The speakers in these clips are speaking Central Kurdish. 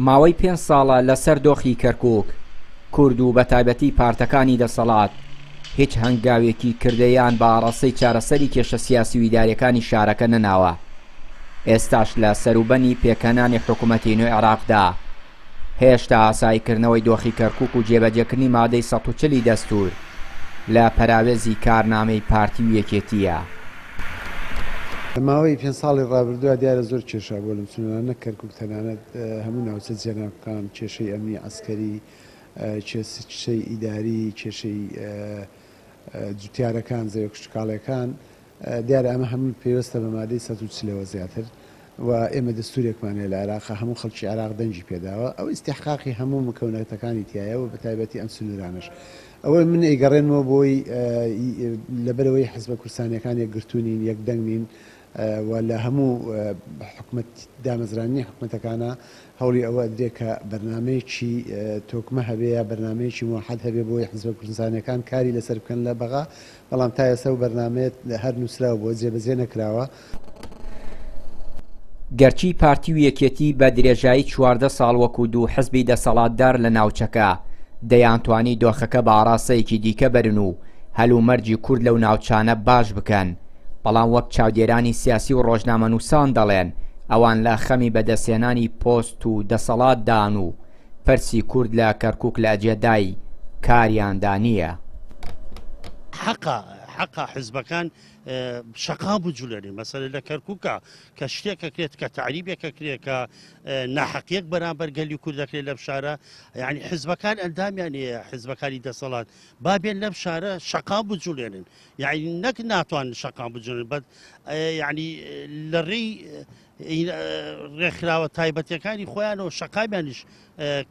ماوەی 5 ساڵە لەسەر دۆخی کەرکووک کورد و بەتایبەتی پارتەکانی دەسەڵات هیچ هەنگاوێکی کردەیان بە ئاڕاستەی چارەسەری کێشە سیاسی و ئیداریەکانی شارەکە نەناوە. ئێستاش لە سەروبەنی پێکەنانی حکوومەتی نوێی عێراقدا هێشتا ئاساییکردنەوەی دۆخی کەرکووک و جێبەجێکردنی مادەی 140 دەستور لە پەراوێزی کارنامەی پارتی و یەکێتیە. ماوەی 5 ساڵی ڕابردووە دیارە زۆر کێشە بۆ لەم چونانە کەرکووک تەنانەت هەموو ناوچە جێناوەکان کێشەی ئەمنی عەسکەری، کێشەی ئیداری، کێشەی جوتیارەکان، زەویە کوشتکاڵیەکان دیارە ئەمە هەموو پێوەستە بە مادەی 140ەوە زیاتر و ئێمە دەستورێکمانێ لە عێراقا هەموو خەڵکی عێراق دەنجی پێداوە ئەو ئیستیحقاقی هەموو مکەونەتەکانی تایە و بەتایبەتی ئەم سنوورانش. ئەوە من ئەیگەڕێنەوە بۆی لەبەرەوەی حیزبە کوردستانیەکان یەکگرتوونین، یەکدەنگین و لە هەموو حکومەت دامەزرانی حکومەتەکانە هەوڵی ئەوە درێ کە بەرنامەیەکی تۆکمە هەبێ، بەرنامەیەکی موحەد هەبێ بۆی حیزبە کوردستانیەکان کاری لەسەر بکەن لە بەغا، بەڵام تا ئێستا و بەرنامەیەت هەر نووسراوە بۆ جێبەجێ نەکراوە. گەرچی پارتی و یەکێتی بە درێژایی 14 ساڵ وەکو دوو حزبی دەسەڵاتدار لە ناوچەکە دەیانتوانی دۆخەکە بە ئاڕاستەیەکی دیکە بەرن و هەلومەرجی کورد لەو ناوچانە باش بکەن، بەڵام وەک چاودێرانی سیاسی و ڕۆژنامەنووسان دەڵێن ئەوان لە خەمی بەدەستێنانی پۆست و دەسەڵاتدان و پەرسی کورد لە کەرکووک لە جێدای کاریاندا نییە. حقا حزبەکان شقا بجولێنین مەسەلە لە کەرکووکە کە شتێکەکرێت کە تعریبێکەکرێت کە ناحەقیەک بەرامبەر گەلی کورد دەکرێت لەم شارە، یعنی حزبەکان ئەندامیان حزبەکانی دەسەڵات بابێن لەم شارە شقا بجولێنن، یعنی نەک ناتوان شقا بجولێن بەد یعنی لە ڕێی ڕێکخراوە تایبەتیەکانی خۆیانەوە شقامیانیش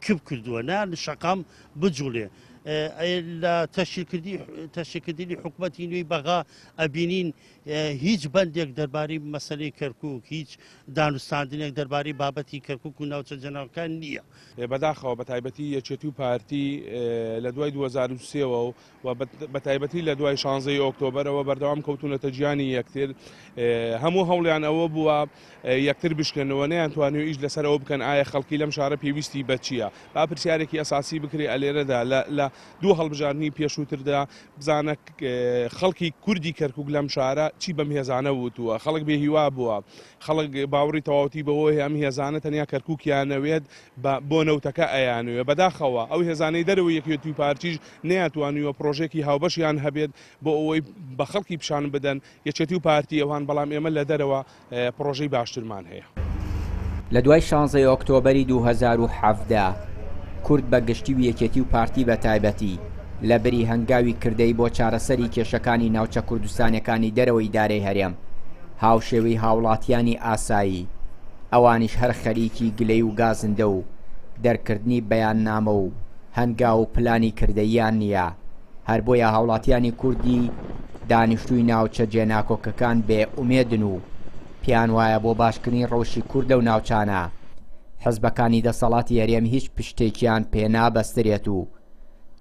کب کردووە نان شقام بجوڵێ. لە تەشکیلکردنی حکوومەتی نوێی بەغا ئەبینین هیچ بەندێک دەربارەی مەسەلەی کەرکووک، هیچ دانوستاندنێک دەربارەی بابەتی کەرکووک و ناوچە جەناوەکان نییە. بەداخەوە بە تایبەتی یەکێتی و پارتی لە دوای 2023ەوە و بە تایبەتی لە دوای 16 ئۆکتۆبەرەوە بەردەوام کەوتونەتە گیانی یەکتر، هەموو هەوڵیان ئەوە بووە یەکتر بشکێنەوە، نەیانتوانێت ئیش لەسەرەوە بکەن ئایا خەڵکی لەم شارە پێویستی بە چییە، با پرسیارێکی ئەساسی بکرێ ئەلێرەدا لە دوو هەڵبژاردننی پێشووتردا بزانە خەڵکی کوردی کەرکووک لەم شارە چی بەم هێزانە وتووە، خەڵک بێهیوا بووە، خەڵک باوەڕی تەواوەتی بەوەی ئەم هێزانە تەنیا کەرکووکیانەوێت بۆ نەوتەکە ئەیانوێ. بەداخەوە ئەو هێزانەی دەرەوەی یەکێتی و پارتیش نەیانتوانیوە پرۆژێکی هاوبەشیان هەبێت بۆ ئەوەی بە خەڵکی پیشان بدەن یەکێتی و پارتی ئەوان، بەڵام ئێمە لە دەرەوە پرۆژەی باشترمان هەیە. لە دوای 16 ئۆکتۆبەری 2017 کورد بە گشتی و یەکێتی و پارتی بە تایبەتی لە بەری هەنگاوی کردەی بۆ چارەسەری کێشەکانی ناوچە کوردستانەکانی دەرەوەی دارەی هەرێم هاوشێوەی هاوڵاتیانی ئاسایی، ئەوانیش هەر خەریکی گلەی و گازندە و دەرکردنی بەیاننامە و هەنگاو و پلانی کردەیان نییە، هەر بۆیە هاوڵاتیانی کوردی دانیشتووی ناوچە جێناکۆکەکان بێ ئومێدن و پیان وایە بۆ باشکردنی ڕەوشی کورد لەو ناوچانە حزبەکانی دەسەڵاتی هەرێم هیچ پشتێکیان پێ نابەسترێت و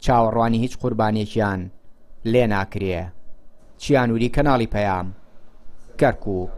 چاوەڕوانی هیچ قوربانێکیان لێ ناکرێ. چیانوری کەناڵی پەیام، کەرکووک.